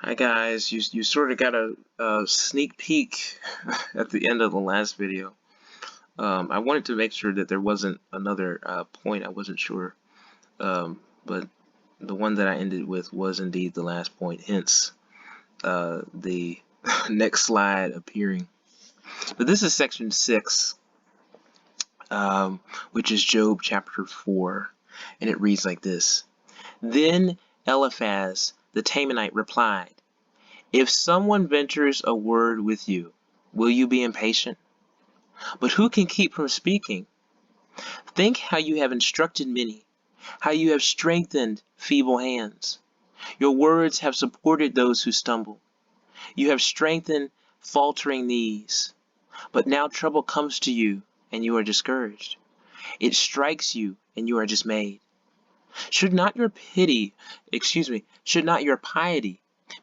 Hi guys, you sort of got a sneak peek at the end of the last video. I wanted to make sure that there wasn't another point. I wasn't sure, but the one that I ended with was indeed the last point, hence the next slide appearing. But this is section 6, which is Job chapter 4, and it reads like this. Then Eliphaz the Temanite replied, "If someone ventures a word with you, will you be impatient? But who can keep from speaking? Think how you have instructed many, how you have strengthened feeble hands. Your words have supported those who stumble. You have strengthened faltering knees. But now trouble comes to you, and you are discouraged. It strikes you, and you are dismayed. Should not your piety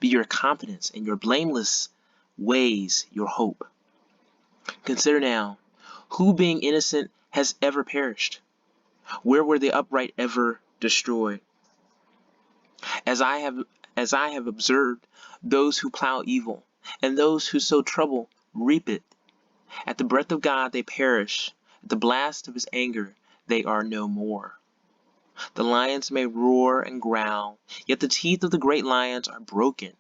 be your confidence, and your blameless ways your hope? Consider now, who being innocent has ever perished? Where were the upright ever destroyed? As I have observed, those who plow evil, and those who sow trouble reap it. At the breath of God they perish, at the blast of his anger they are no more. The lions may roar and growl, yet the teeth of the great lions are broken.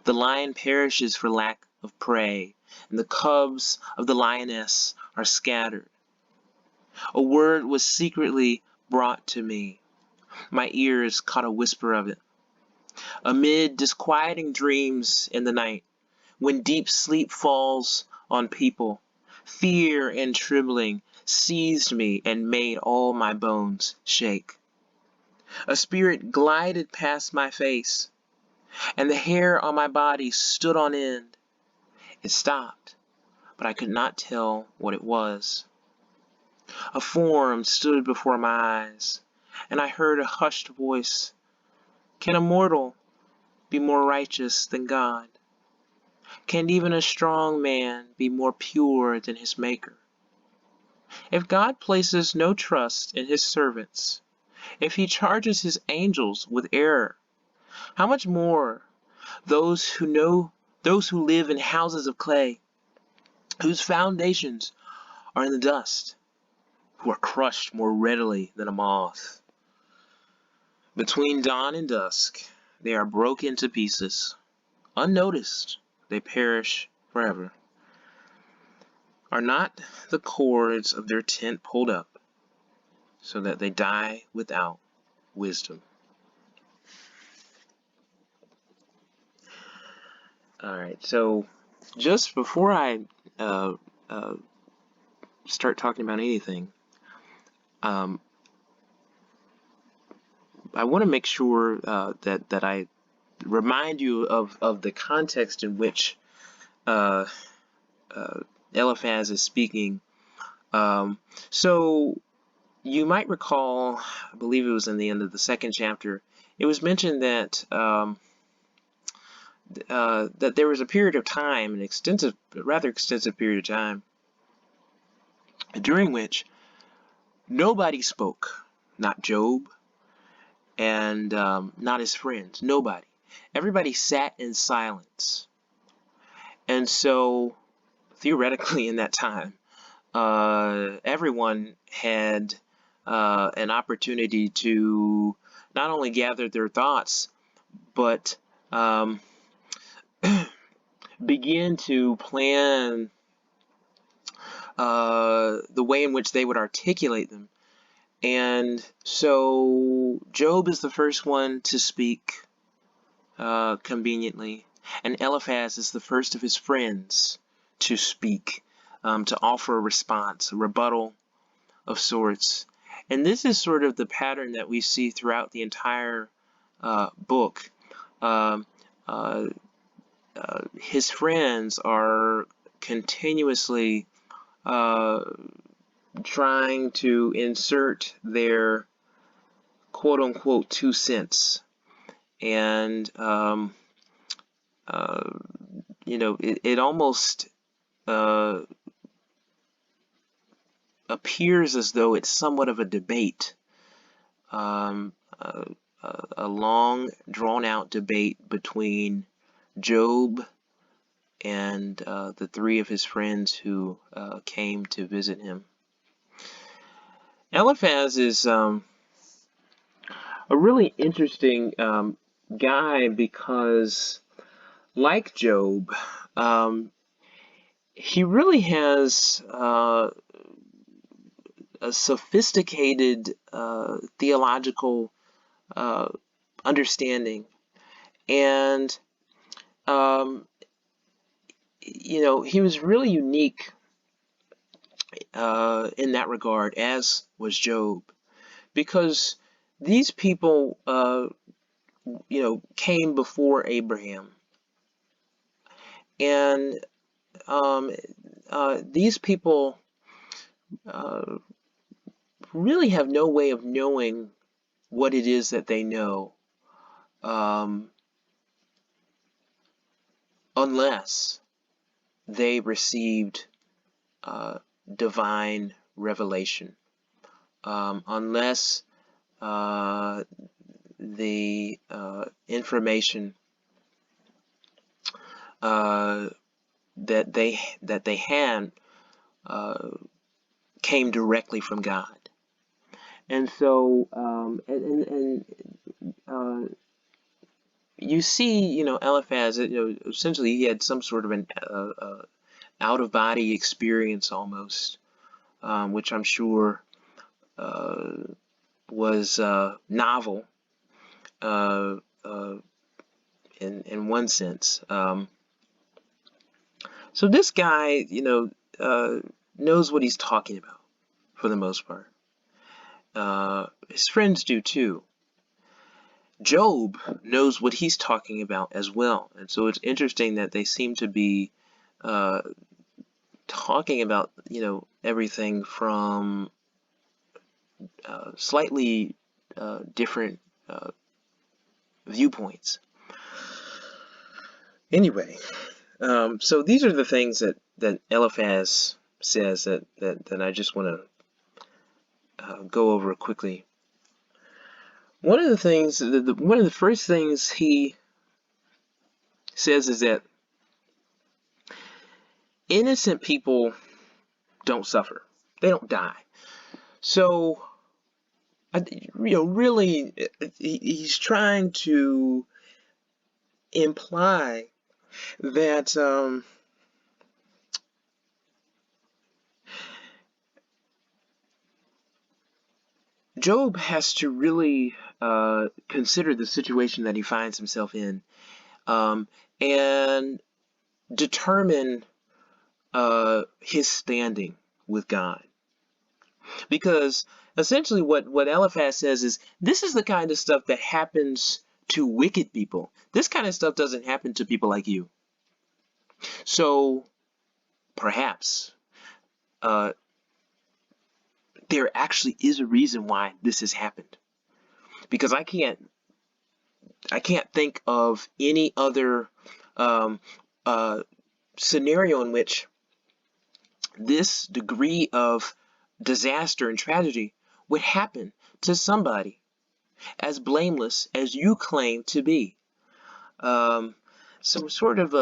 The lion perishes for lack of prey, and the cubs of the lioness are scattered. A word was secretly brought to me. My ears caught a whisper of it. Amid disquieting dreams in the night, when deep sleep falls on people, fear and trembling seized me and made all my bones shake. A spirit glided past my face, and the hair on my body stood on end. It stopped, but I could not tell what it was. A form stood before my eyes, and I heard a hushed voice. Can a mortal be more righteous than God? Can even a strong man be more pure than his Maker? If God places no trust in his servants, if he charges his angels with error, how much more those who live in houses of clay, whose foundations are in the dust, who are crushed more readily than a moth. Between dawn and dusk, they are broken to pieces. Unnoticed, they perish forever. Are not the cords of their tent pulled up, so that they die without wisdom?" Alright, so just before I start talking about anything, I want to make sure that I remind you of the context in which Eliphaz is speaking. So you might recall, I believe it was in the end of the second chapter, it was mentioned that that there was a period of time, rather extensive period of time, during which nobody spoke, not Job and not his friends, nobody. Everybody sat in silence. And so, theoretically, in that time, everyone had an opportunity to not only gather their thoughts, but begin to plan the way in which they would articulate them. And so Job is the first one to speak conveniently, and Eliphaz is the first of his friends to speak, to offer a response, a rebuttal of sorts. And this is sort of the pattern that we see throughout the entire book. His friends are continuously trying to insert their quote-unquote 2 cents. And it almost appears as though it's somewhat of a debate, a long, drawn-out debate between Job and the three of his friends who came to visit him. Eliphaz is a really interesting guy because, like Job, he really has a sophisticated theological understanding, and he was really unique in that regard, as was Job, because these people came before Abraham, and these people really have no way of knowing what it is that they know, unless they received divine revelation, unless the information that they had came directly from God. And so you see, Eliphaz, essentially he had some sort of an out-of-body experience almost, which I'm sure was novel in one sense. So this guy, knows what he's talking about for the most part. His friends do too. Job knows what he's talking about as well, and so it's interesting that they seem to be talking about everything from slightly different viewpoints. Anyway, so these are the things that Eliphaz says that I just want to go over quickly. One of the things, one of the first things he says is that innocent people don't suffer; they don't die. So, really, he's trying to imply that Job has to really consider the situation that he finds himself in, and determine his standing with God. Because essentially what Eliphaz says is, this is the kind of stuff that happens to wicked people. This kind of stuff doesn't happen to people like you. So perhaps there actually is a reason why this has happened. Because I can't think of any other scenario in which this degree of disaster and tragedy would happen to somebody as blameless as you claim to be. So sort of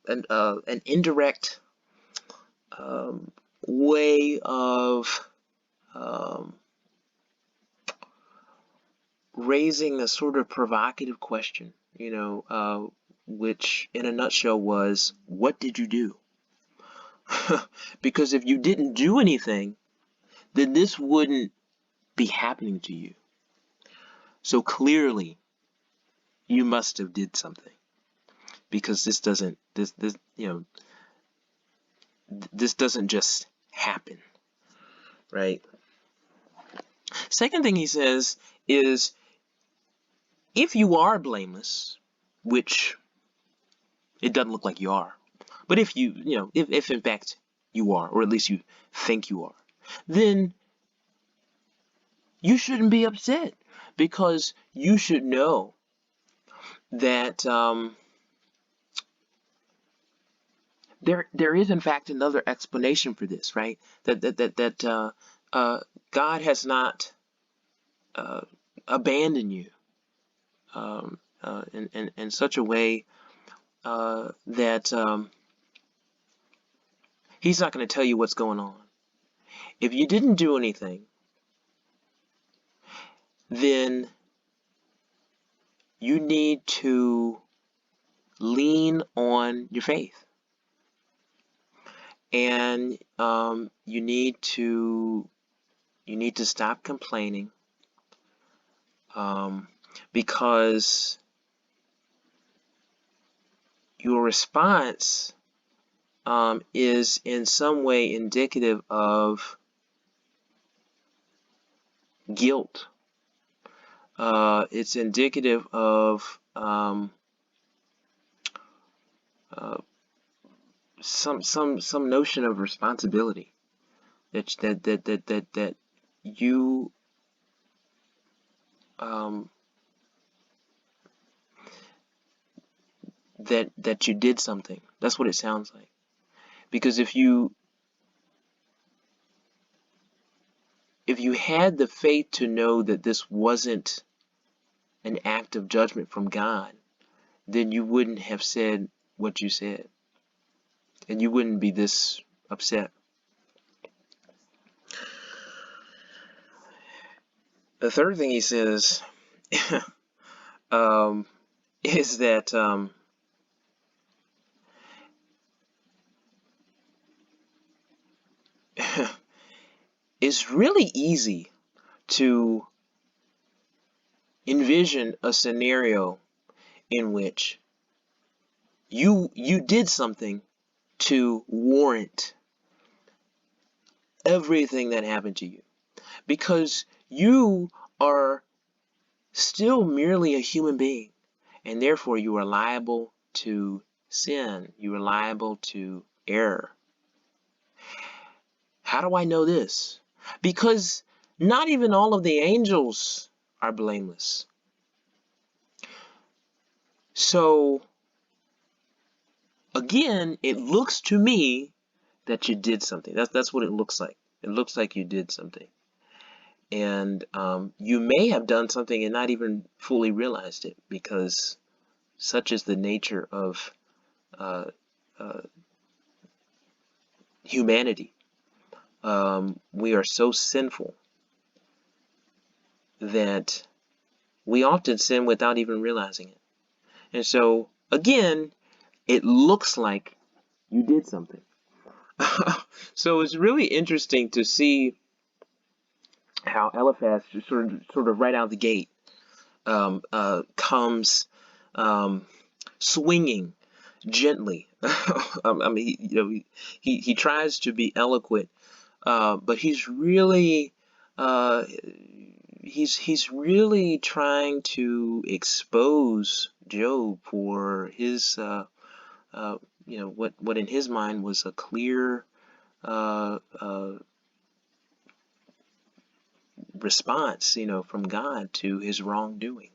an indirect way of raising a sort of provocative question, which in a nutshell was, what did you do? Because if you didn't do anything, then this wouldn't be happening to you. So clearly, you must have did something, because this doesn't just happen, right? Second thing he says is, if you are blameless, which it doesn't look like you are, but if if in fact you are, or at least you think you are, then you shouldn't be upset, because you should know that there is in fact another explanation for this, right? That God has not abandoned you. in such a way that he's not going to tell you what's going on. If you didn't do anything, then you need to lean on your faith, and you need to stop complaining, because your response is in some way indicative of guilt. It's indicative of some notion of responsibility that you that you did something. That's what it sounds like. Because if you had the faith to know that this wasn't an act of judgment from God, then you wouldn't have said what you said, and you wouldn't be this upset. The third thing he says is that it's really easy to envision a scenario in which you did something to warrant everything that happened to you, because you are still merely a human being, and therefore you are liable to sin. You are liable to error. How do I know this? Because not even all of the angels are blameless. So again, it looks to me that you did something. That's what it looks like. It looks like you did something. And you may have done something and not even fully realized it, because such is the nature of humanity. We are so sinful that we often sin without even realizing it. And so, again, it looks like you did something. So it's really interesting to see how Eliphaz just sort of right out the gate comes swinging gently. I mean, he tries to be eloquent, but he's really he's really trying to expose Job for his what in his mind was a clear response, from God to his wrongdoing.